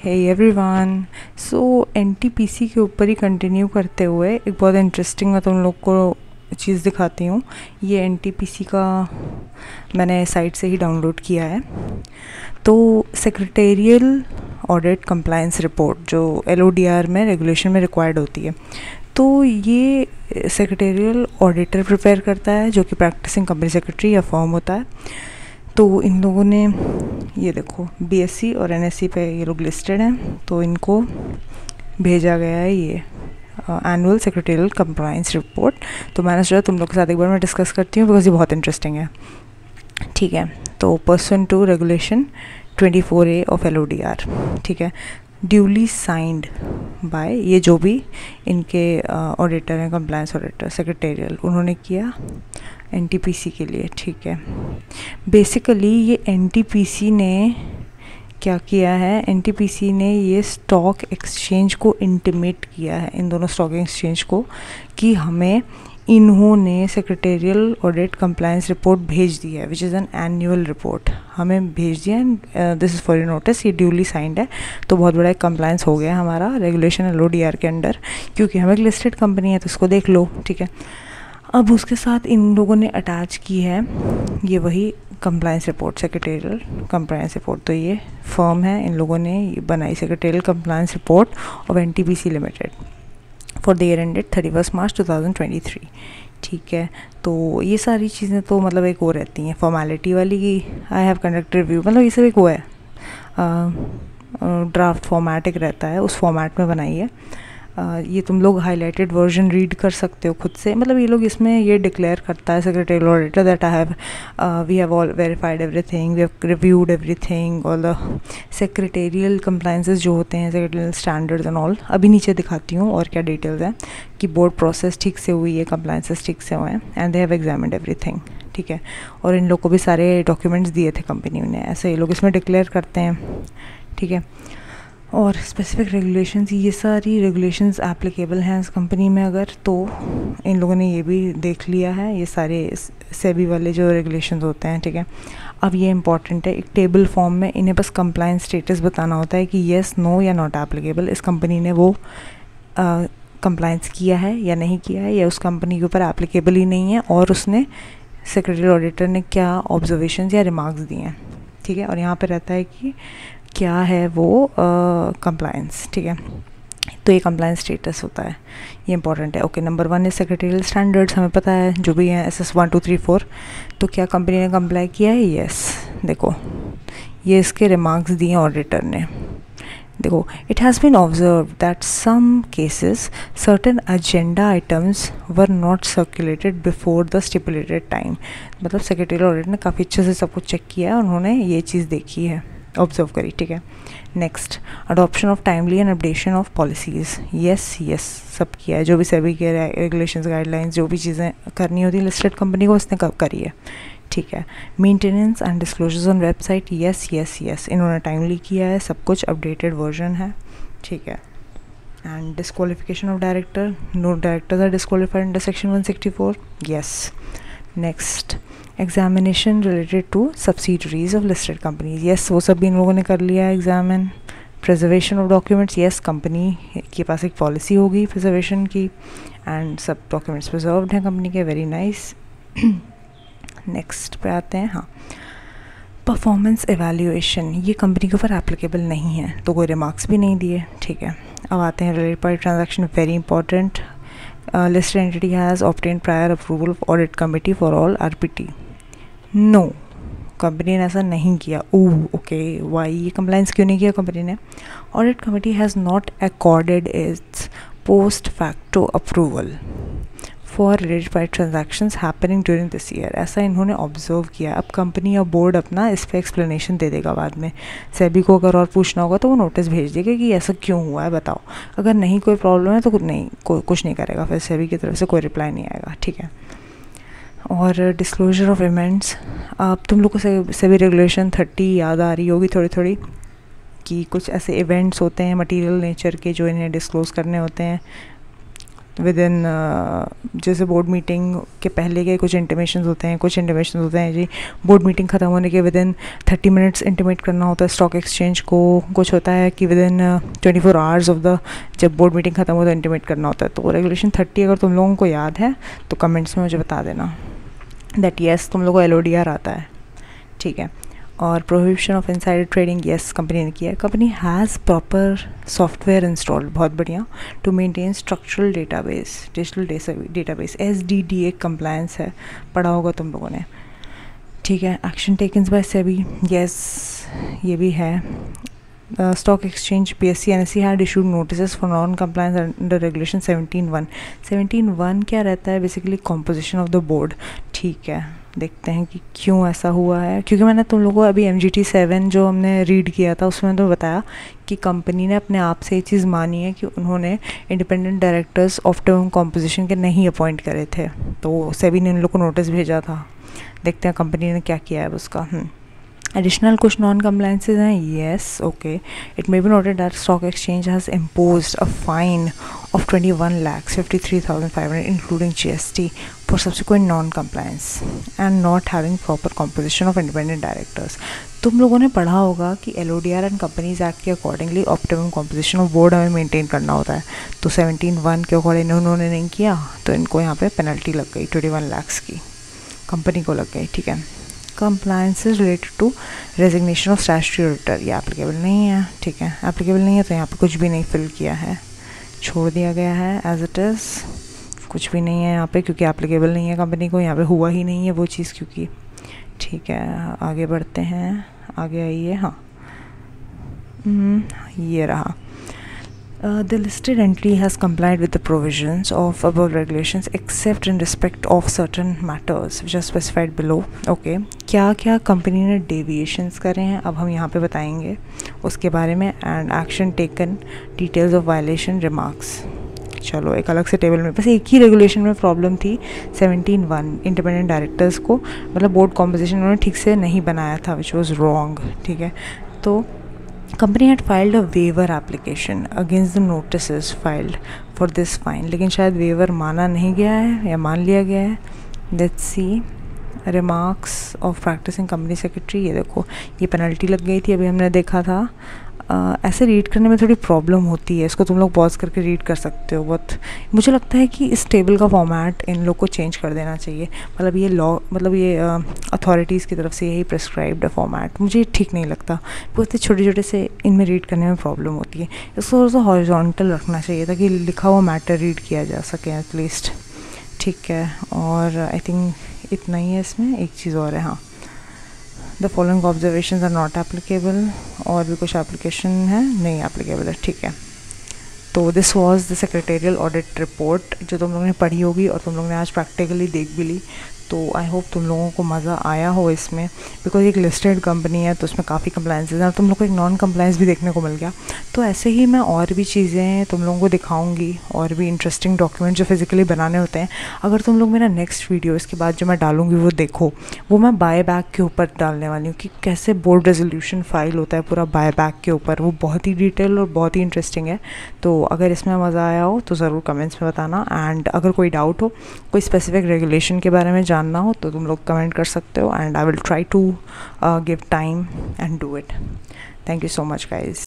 Hey everyone. सो NTPC के ऊपर ही continue करते हुए एक बहुत इंटरेस्टिंग मैं तुम लोग को चीज़ दिखाती हूँ। ये एनटीपीसी का मैंने साइट से ही डाउनलोड किया है। तो सेक्रेटेरियल ऑडिट कंप्लायंस रिपोर्ट जो एलओडीआर में रेगुलेशन में रिक्वायर्ड होती है, तो ये सेक्रेटेरियल ऑडिटर प्रिपेयर करता है जो कि प्रैक्टिसिंग कंपनी सेक्रेटरी या फर्म होता है। तो इन लोगों ने ये देखो बीएससी और एनएससी पे ये लोग लिस्टेड हैं, तो इनको भेजा गया है ये एनुअल सेक्रेटेरियल कंप्लायंस रिपोर्ट। तो मैंने सोचा तुम लोग के साथ एक बार मैं डिस्कस करती हूँ बिकॉज ये बहुत इंटरेस्टिंग है। ठीक है, तो person to regulation 24A of LODR, ठीक है, ड्यूली साइंड बाय ये जो भी इनके ऑडिटर हैं, कंप्लायंस ऑडिटर सेक्रेटेरियल, उन्होंने किया एनटीपीसी के लिए। ठीक है, बेसिकली ये एनटीपीसी ने क्या किया है, एनटीपीसी ने ये स्टॉक एक्सचेंज को इंटीमेट किया है, इन दोनों स्टॉक एक्सचेंज को, कि हमें इन्होंने सेक्रेटेरियल ऑडिट कंप्लायंस रिपोर्ट भेज दी है which is an annual report, हमें भेज दिया है। This is for your notice, ये ड्यूली साइंड है। तो बहुत बड़ा एक कंप्लायंस हो गया हमारा रेगुलेशन एलओडीआर के अंडर, क्योंकि हम एक लिस्टेड कंपनी है, तो इसको देख लो। ठीक है, अब उसके साथ इन लोगों ने अटैच की है ये वही compliance report, secretarial compliance report. तो ये फर्म है, इन लोगों ने ये बनाई secretarial compliance report of NTPC limited for the year ended 31 मार्च 2023। ठीक है, तो ये सारी चीज़ें तो मतलब एक वो रहती हैं फॉर्मेलिटी वाली की आई हैव कंडक्ट रिव्यू, मतलब ये सब एक वो है ड्राफ्ट फॉर्मेट एक रहता है, उस फॉर्मेट में बनाई है। ये तुम लोग हाईलाइटेड वर्जन रीड कर सकते हो खुद से। मतलब ये लोग इसमें ये डिक्लेयर करता है secretarial auditor that we have all verified everything, we have reviewed everything, all the secretarial compliances जो होते हैं, सेक्रेटेरियल स्टैंडर्ड्स एंड ऑल। अभी नीचे दिखाती हूँ और क्या डिटेल्स हैं कि बोर्ड प्रोसेस ठीक से हुई है, कंप्लायंसेस ठीक से हुए हैं, and they have examined everything. ठीक है, और इन लोग को भी सारे डॉक्यूमेंट्स दिए थे कंपनी ने, ऐसे ये लोग इसमें डिक्लेयर करते हैं। ठीक है, और स्पेसिफिक रेगुलेशंस, ये सारी रेगुलेशंस एप्लीकेबल हैं इस कंपनी में अगर, तो इन लोगों ने ये भी देख लिया है, ये सारे सेबी वाले जो रेगुलेशंस होते हैं। ठीक है, अब ये इंपॉर्टेंट है, एक टेबल फॉर्म में इन्हें बस कंप्लायंस स्टेटस बताना होता है कि येस, नो या नॉट एप्लीकेबल। इस कंपनी ने वो कंप्लायंस किया है या नहीं किया है, या उस कंपनी के ऊपर एप्लीकेबल ही नहीं है, और उसने सेक्रेटरी ऑडिटर ने क्या ऑब्जर्वेशंस या रिमार्क्स दिए हैं। ठीक है, और यहाँ पे रहता है कि क्या है वो कंप्लायंस। ठीक है, तो ये कंप्लायंस स्टेटस होता है, ये इंपॉर्टेंट है। Okay, number 1 is secretarial standards, हमें पता है जो भी हैं SS 1 2 3 4। तो क्या कंपनी ने कंप्लाई किया है? यस। देखो ये इसके रिमार्क्स दिए ऑडिटर ने। देखो, it has been observe that some cases certain agenda items were not circulated before the stipulated time. मतलब सेक्रेटेरियल ऑडिटर ने काफ़ी अच्छे से सब कुछ चेक किया है, उन्होंने ये चीज़ देखी है, ऑब्जर्व करी। ठीक है, next, adoption of timely and updation of policies. Yes सब किया है, जो भी सेबी के रेगुलेशंस गाइडलाइंस जो भी चीज़ें करनी होती है लिस्टेड कंपनी को, उसने कब करी है। ठीक है, maintenance and disclosures on website, yes इन्होंने टाइमली किया है, सब कुछ अपडेटेड वर्जन है। ठीक है, and disqualification of director, no directors are disqualified under section 164, yes. Next, examination related to subsidiaries of listed companies, yes वो सब भी इन लोगों ने कर लिया है examine. Preservation of documents, yes company के पास एक पॉलिसी होगी प्रिजर्वेशन की, एंड सब डॉक्यूमेंट्स प्रिजर्व्ड हैं कंपनी के, वेरी नाइस। नेक्स्ट पे आते हैं, हाँ, परफॉर्मेंस एवेल्यूएशन, ये कंपनी के ऊपर एप्लीकेबल नहीं है, तो कोई रिमार्क्स भी नहीं दिए। ठीक है, अब आते हैं related party transaction, very important. listed entity has obtained prior approval of audit committee for all RPT. No, company ने ऐसा नहीं किया। ओके, वाई, ये कंप्लायंस क्यों नहीं किया कंपनी ने? Audit committee has not accorded it's post facto approval for ratified transactions happening during this year, ऐसा इन्होंने ऑब्जर्व किया। अब कंपनी या बोर्ड अपना इस पर एक्सप्लेनेशन दे देगा बाद में। सेबी को अगर और पूछना होगा तो वो नोटिस भेज देगा कि ऐसा क्यों हुआ है बताओ। अगर नहीं कोई प्रॉब्लम है तो कुछ नहीं करेगा, फिर सेबी की तरफ से कोई रिप्लाई नहीं आएगा। ठीक है, और डिस्क्लोजर ऑफ इवेंट्स, अब तुम लोग को सेबी रेगुलेशन 30 याद आ रही होगी थोड़ी थोड़ी, कि कुछ ऐसे इवेंट्स होते हैं मटीरियल नेचर के जो इन्हें डिस्क्लोज करने होते हैं। विद इन जैसे बोर्ड मीटिंग के पहले के कुछ इंटीमेशंस होते हैं जी, बोर्ड मीटिंग ख़त्म होने के विद इन 30 मिनट्स इंटीमेट करना होता है स्टॉक एक्सचेंज को। कुछ होता है कि with in 24 hours of the, जब बोर्ड मीटिंग ख़त्म हो तो इंटीमेट करना होता है। तो रेगुलेशन 30 अगर तुम लोगों को याद है तो कमेंट्स में मुझे बता देना दैट येस तुम लोगों को LODR आता है, ठीक है। और prohibition of insider trading, yes company ने किया है। Company has proper software installed, बहुत बढ़िया, to maintain structural database, digital database, SDDA compliance है, पढ़ा होगा तुम लोगों ने, ठीक है। Action taken by SEBI, yes ये भी है। Stock exchange BSE NSE had issued notice for non compliance under regulation 17(1). 17(1) क्या रहता है basically, composition of the board, ठीक है। देखते हैं कि क्यों ऐसा हुआ है, क्योंकि मैंने तुम लोगों को अभी MGT 7 जो हमने रीड किया था उसमें तो बताया कि कंपनी ने अपने आप से ये चीज़ मानी है कि उन्होंने इंडिपेंडेंट डायरेक्टर्स ऑप्टिमम कॉम्पोजिशन के नहीं अपॉइंट करे थे, तो सेबी ने इन लोग को नोटिस भेजा था। देखते हैं कंपनी ने क्या किया है उसका। एडिशनल कुछ नॉन कंप्लायंसेज हैं, yes okay. It may be noted that stock exchange has imposed a fine of 21,53,500 including GST for subsequent non-compliance and not having proper composition of independent directors। तुम लोगों ने पढ़ा होगा कि LODR एंड कंपनीज एक्ट के accordingly optimum composition of board हमें maintain करना होता है। तो 17(1) के अकॉर्डिंग उन्होंने नहीं किया तो इनको यहाँ पे पेनल्टी लग गई 21 लाख की, कंपनी को लग गई, ठीक है। Compliances related to resignation of statutory auditor, ये एप्लीकेबल नहीं है, ठीक है। एप्लीकेबल नहीं है तो यहाँ पे कुछ भी नहीं फिल किया है, छोड़ दिया गया है एज इट इज़, कुछ भी नहीं है यहाँ पे क्योंकि एप्लीकेबल नहीं है कंपनी को, यहाँ पे हुआ ही नहीं है वो चीज़ क्योंकि, ठीक है। आगे बढ़ते हैं, आगे आइए, हाँ ये रहा। The listed entity has complied with the provisions of above regulations except in respect of certain matters which are specified below। Okay, क्या क्या कंपनी ने डेविएशंस करे हैं अब हम यहाँ पे बताएंगे उसके बारे में। And action taken, details of violation, remarks. चलो एक अलग से टेबल में, बस एक ही रेगुलेशन में प्रॉब्लम थी 17(1), इंडिपेंडेंट डायरेक्टर्स को मतलब बोर्ड कॉम्पोजिशन उन्होंने ठीक से नहीं बनाया था विच वॉज रॉन्ग, ठीक है। तो company had filed a waiver application against the notice filed for this fine, लेकिन शायद वेवर माना नहीं गया है या मान लिया गया है। Let's see remarks of practicing company secretary, ये देखो ये पेनल्टी लग गई थी, अभी हमने देखा था। ऐसे रीड करने में थोड़ी प्रॉब्लम होती है, इसको तुम लोग पॉज करके रीड कर सकते हो। बहुत मुझे लगता है कि इस टेबल का फॉर्मेट इन लोग को चेंज कर देना चाहिए, मतलब ये लॉ, मतलब ये अथॉरिटीज़ की तरफ से यही प्रिस्क्राइब्ड है फॉर्मेट, मुझे ठीक नहीं लगता। बहुत छोटे छोटे से इनमें रीड करने में प्रॉब्लम होती है, इसको थोड़ा सा हॉरिजॉन्टल रखना चाहिए ताकि लिखा हुआ मैटर रीड किया जा सके एटलीस्ट, ठीक है। और आई थिंक इतना ही है इसमें, एक चीज़ और है, हाँ, the following observations are not applicable, और भी कुछ एप्लीकेशन है नहीं एप्लीकेबल है, ठीक है। तो this was the secretarial audit report जो तुम लोगों ने पढ़ी होगी और तुम लोगों ने आज प्रैक्टिकली देख भी ली। तो आई होप तुम लोगों को मज़ा आया हो इसमें, बिकॉज एक लिस्टेड कंपनी है तो उसमें काफ़ी कंप्लायंसेज हैं और तुम लोग को एक नॉन कंप्लायंस भी देखने को मिल गया। तो ऐसे ही मैं और भी चीज़ें तुम लोगों को दिखाऊंगी और भी इंटरेस्टिंग डॉक्यूमेंट जो फिजिकली बनाने होते हैं। अगर तुम लोग मेरा नेक्स्ट वीडियो इसके बाद जो मैं डालूंगी वो देखो, वो मैं बाय बैक के ऊपर डालने वाली हूँ कि कैसे बोर्ड रेजोल्यूशन फाइल होता है पूरा बाय बैक के ऊपर, वो बहुत ही डिटेल और बहुत ही इंटरेस्टिंग है। तो अगर इसमें मज़ा आया हो तो ज़रूर कमेंट्स में बताना। एंड अगर कोई डाउट हो, कोई स्पेसिफिक रेगुलेशन के बारे में जानना हो तो तुम लोग कमेंट कर सकते हो, and I will try to give time and do it. Thank you so much guys.